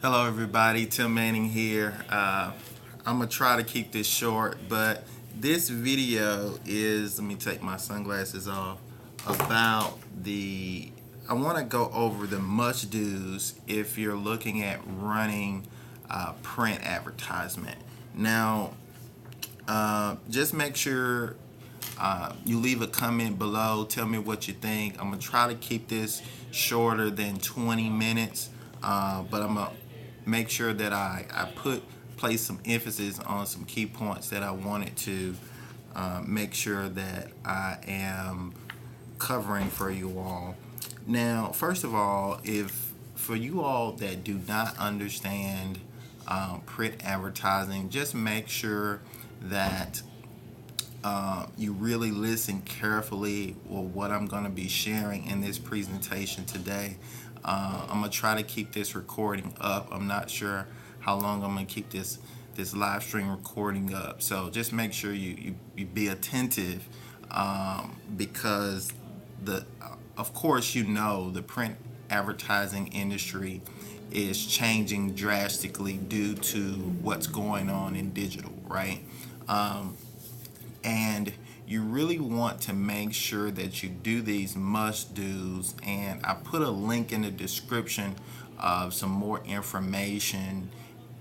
Hello, everybody. Tim Manning here. I'm gonna try to keep this short, but this video is, let me take my sunglasses off, about I want to go over the must do's if you're looking at running print advertisement. Now, just make sure you leave a comment below. Tell me what you think. I'm gonna try to keep this shorter than 20 minutes, but I'm gonna make sure that I place some emphasis on some key points that I wanted to make sure that I am covering for you all. Now, first of all, if for you all that do not understand print advertising, just make sure that you really listen carefully with what I'm going to be sharing in this presentation today. I'm going to try to keep this recording up. I'm not sure how long I'm going to keep this live stream recording up. So just make sure you be attentive, because of course, the print advertising industry is changing drastically due to what's going on in digital, right? And you really want to make sure that you do these must do's, and I put a link in the description of some more information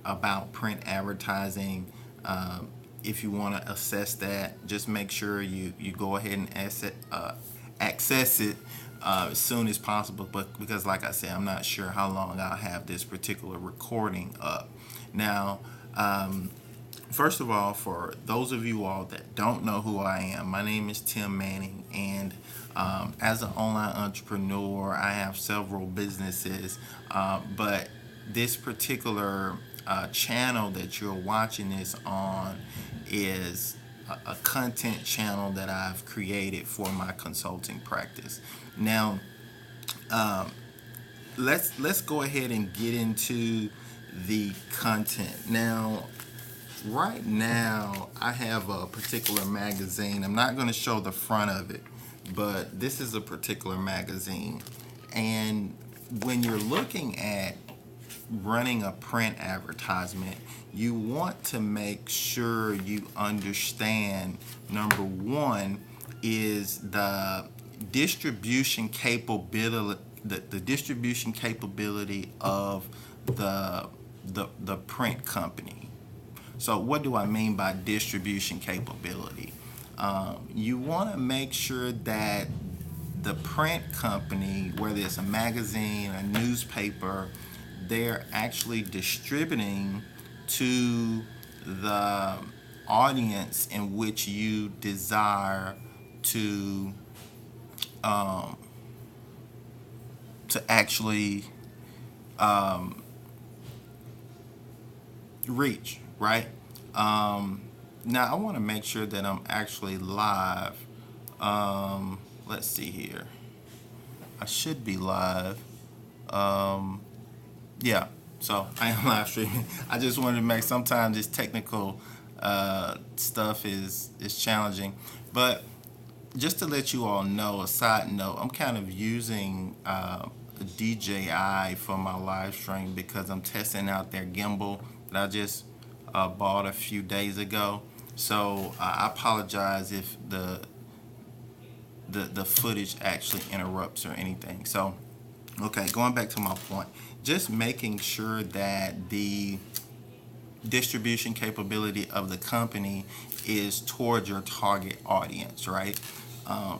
about print advertising. If you want to assess that, just make sure you go ahead and access it as soon as possible, but because like I said, I'm not sure how long I'll have this particular recording up. Now, first of all, for those of you all that don't know who I am, my name is Tim Manning, and as an online entrepreneur, I have several businesses, but this particular channel that you're watching this on is a content channel that I've created for my consulting practice. Now, let's go ahead and get into the content. Now, right now, I have a particular magazine. I'm not going to show the front of it, but this is a particular magazine. And when you're looking at running a print advertisement, you want to make sure you understand, number one, is the distribution capability, the distribution capability of the print company. So what do I mean by distribution capability? You want to make sure that the print company, whether it's a magazine, a newspaper, they're actually distributing to the audience in which you desire to actually reach, right? Now I want to make sure that I'm actually live. Let's see here. I should be live. Yeah, so I am live streaming. I just wanted to make, sometimes this technical stuff is challenging, but just to let you all know, a side note, I'm kind of using a DJI for my live stream because I'm testing out their gimbal that I just bought a few days ago. So I apologize if the footage actually interrupts or anything. So, okay, going back to my point, just making sure that the distribution capability of the company is towards your target audience, right?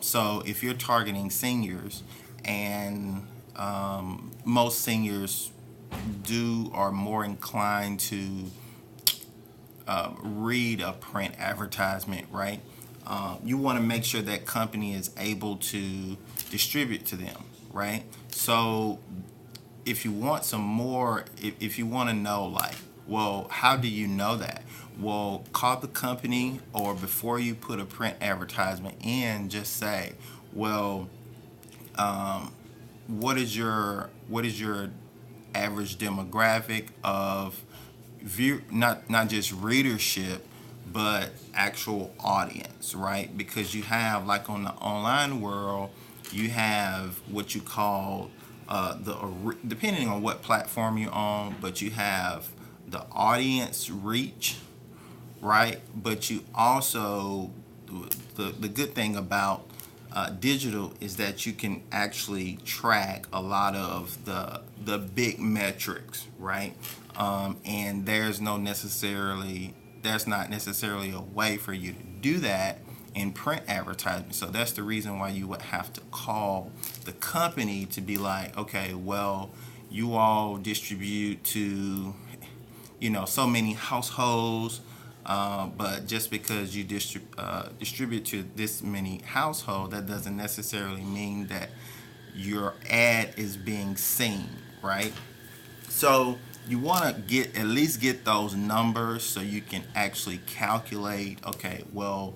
So if you're targeting seniors, and most seniors are more inclined to read a print advertisement, right? You want to make sure that company is able to distribute to them, right? So if you want some more, if you want to know, like, well, how do you know that? Well, call the company, or before you put a print advertisement in, just say, well, what is your average demographic of not just readership, but actual audience, right? Because you have, like, on the online world, you have what you call depending on what platform you're on, but you have the audience reach, right? But you also, the good thing about digital is that you can actually track a lot of the big metrics, right? And there's not necessarily a way for you to do that in print advertising. So that's the reason why you would have to call the company to be like, okay, well, you all distribute to, so many households, but just because you distribute to this many households, that doesn't necessarily mean that your ad is being seen, right? So you want to at least get those numbers so you can actually calculate, okay, well,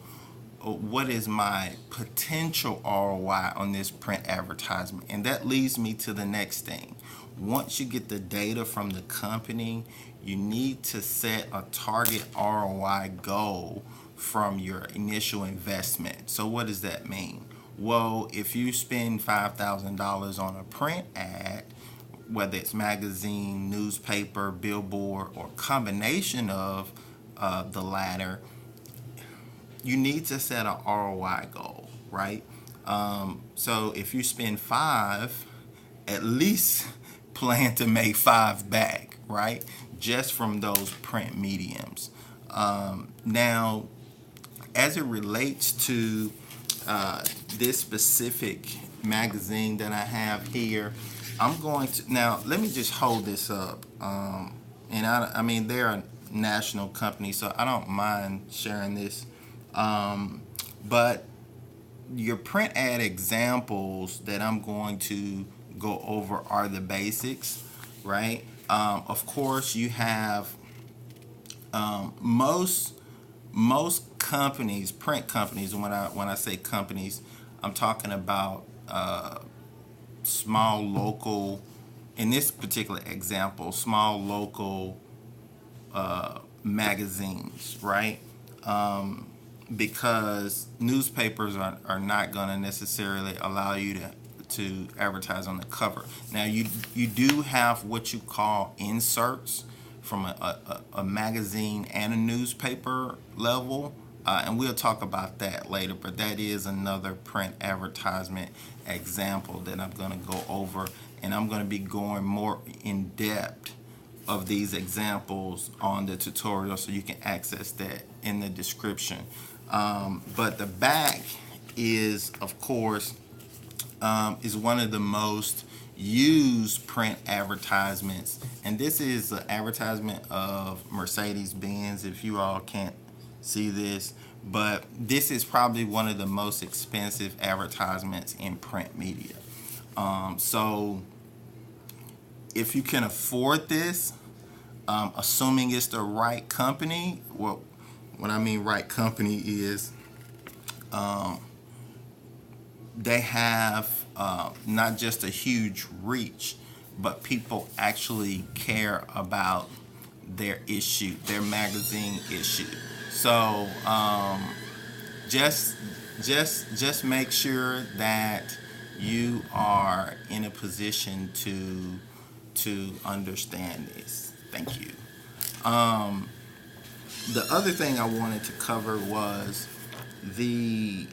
what is my potential ROI on this print advertisement? And that leads me to the next thing. Once you get the data from the company, you need to set a target ROI goal from your initial investment. So what does that mean? Well, if you spend $5,000 on a print ad, whether it's magazine, newspaper, billboard, or combination of the latter, you need to set an ROI goal, right? So if you spend five, at least plan to make five back, right? Just from those print mediums. Now, as it relates to this specific magazine that I have here, I'm going to now let me just hold this up. And I mean, they're a national company, so I don't mind sharing this. But your print ad examples that I'm going to go over are the basics, right? Of course, you have most companies, print companies. And when I say companies, I'm talking about small local. In this particular example, small local magazines, right? Because newspapers are not going to necessarily allow you to advertise on the cover. Now you do have what you call inserts from a magazine and a newspaper level, and we'll talk about that later, but that is another print advertisement example that I'm going to go over, and I'm going to be going more in depth of these examples on the tutorial, so you can access that in the description. But the back is, of course, is one of the most used print advertisements, and this is an advertisement of Mercedes-Benz. If you all can't see this, but this is probably one of the most expensive advertisements in print media. So if you can afford this, assuming it's the right company, well, what I mean right company is they have not just a huge reach, but people actually care about their issue, their magazine issue. So just make sure that you are in a position to understand this. Thank you. The other thing I wanted to cover was the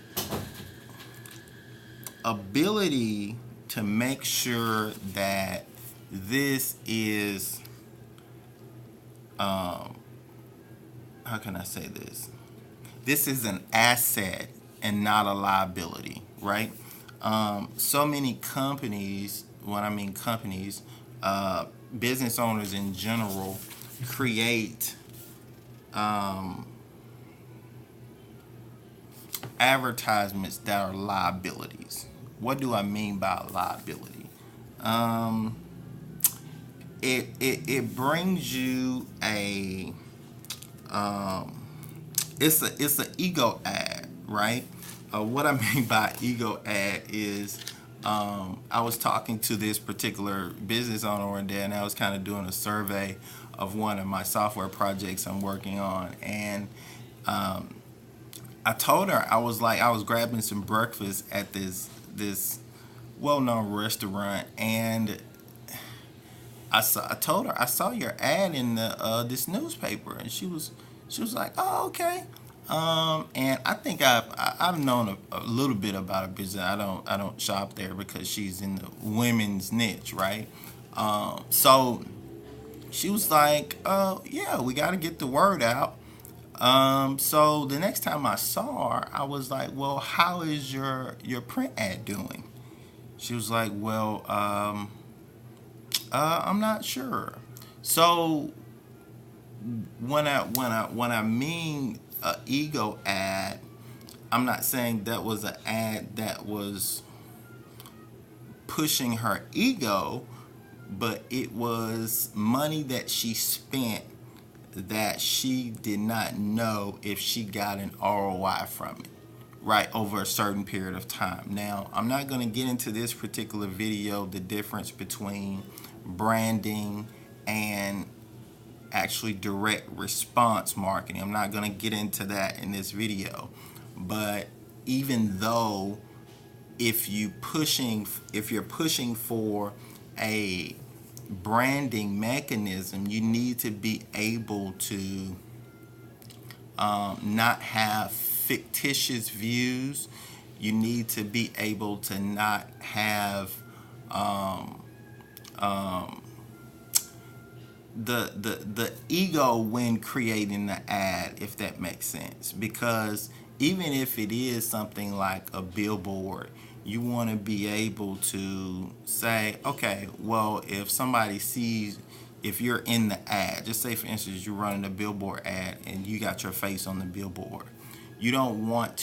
ability to make sure that this is, how can I say this? This is an asset and not a liability, right? So many companies, when I mean companies, business owners in general, create advertisements that are liabilities. What do I mean by liability? It brings you a it's an ego ad, right? What I mean by ego ad is I was talking to this particular business owner one day, and I was kind of doing a survey of one of my software projects I'm working on, and I told her, I was grabbing some breakfast at this well-known restaurant, and I told her I saw your ad in the this newspaper, and she was like, oh, okay. And I think I've known a little bit about her business. I don't shop there because she's in the women's niche, right? So she was like, yeah, we got to get the word out. So the next time I saw her, I was like, well, how is your print ad doing? She was like, well, I'm not sure. So when I mean a ego ad, I'm not saying that was an ad that was pushing her ego, but it was money that she spent that she did not know if she got an ROI from it, right, over a certain period of time. Now, I'm not going to get into this particular video the difference between branding and actually direct response marketing. I'm not going to get into that in this video. But even though if you're pushing for a branding mechanism, you need to be able to not have fictitious views. You need to be able to not have the ego when creating the ad, if that makes sense. Because even if it is something like a billboard, you want to be able to say, okay, well, if somebody sees, if you're in the ad, just say for instance you're running a billboard ad and you got your face on the billboard, you don't want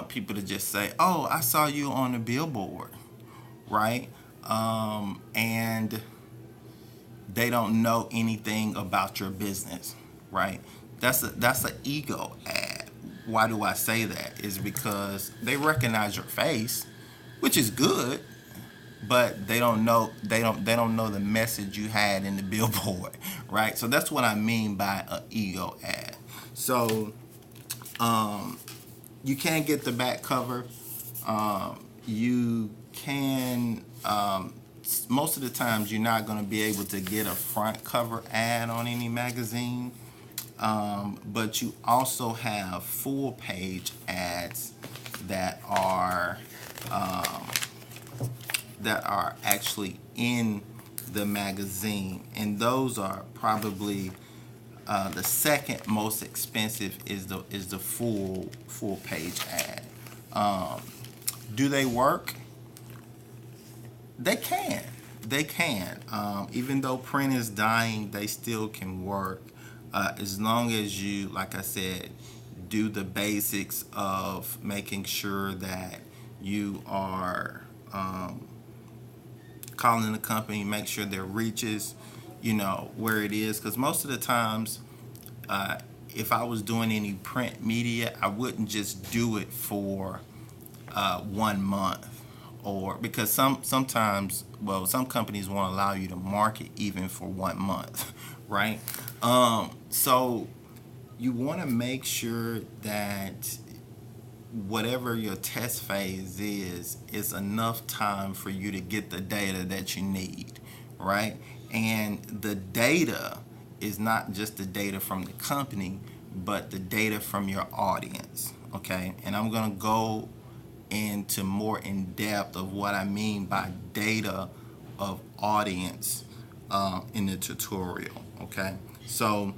people to just say, oh, I saw you on the billboard, right? And they don't know anything about your business, right? That's an ego ad. Why do I say that? Is because they recognize your face, which is good, but they don't know the message you had in the billboard, right? So that's what I mean by an ego ad. So you can get the back cover. You can most of the times you're not going to be able to get a front cover ad on any magazine, but you also have full page ads that are actually in the magazine, and those are probably the second most expensive is the full page ad. Do they work? They can. They can. Even though print is dying, they still can work as long as you, like I said, do the basics of making sure that you are calling the company, make sure their reaches, where it is. Because most of the times, if I was doing any print media, I wouldn't just do it for 1 month. Or because sometimes, well, some companies won't allow you to market even for 1 month, right? So you want to make sure that whatever your test phase is enough time for you to get the data that you need, right? And the data is not just the data from the company, but the data from your audience, okay? And I'm gonna go into more in depth of what I mean by data of audience in the tutorial, okay? So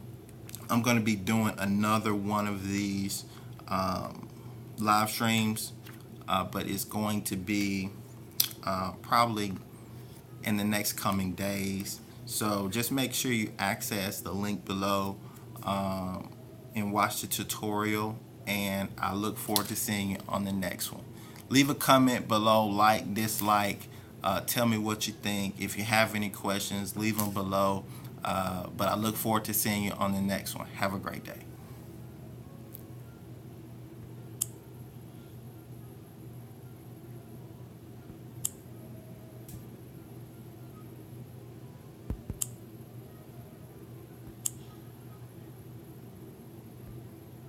I'm going to be doing another one of these live streams, but it's going to be probably in the next coming days. So just make sure you access the link below and watch the tutorial, and I look forward to seeing you on the next one. Leave a comment below, like, dislike, tell me what you think. If you have any questions, leave them below. But I look forward to seeing you on the next one. Have a great day.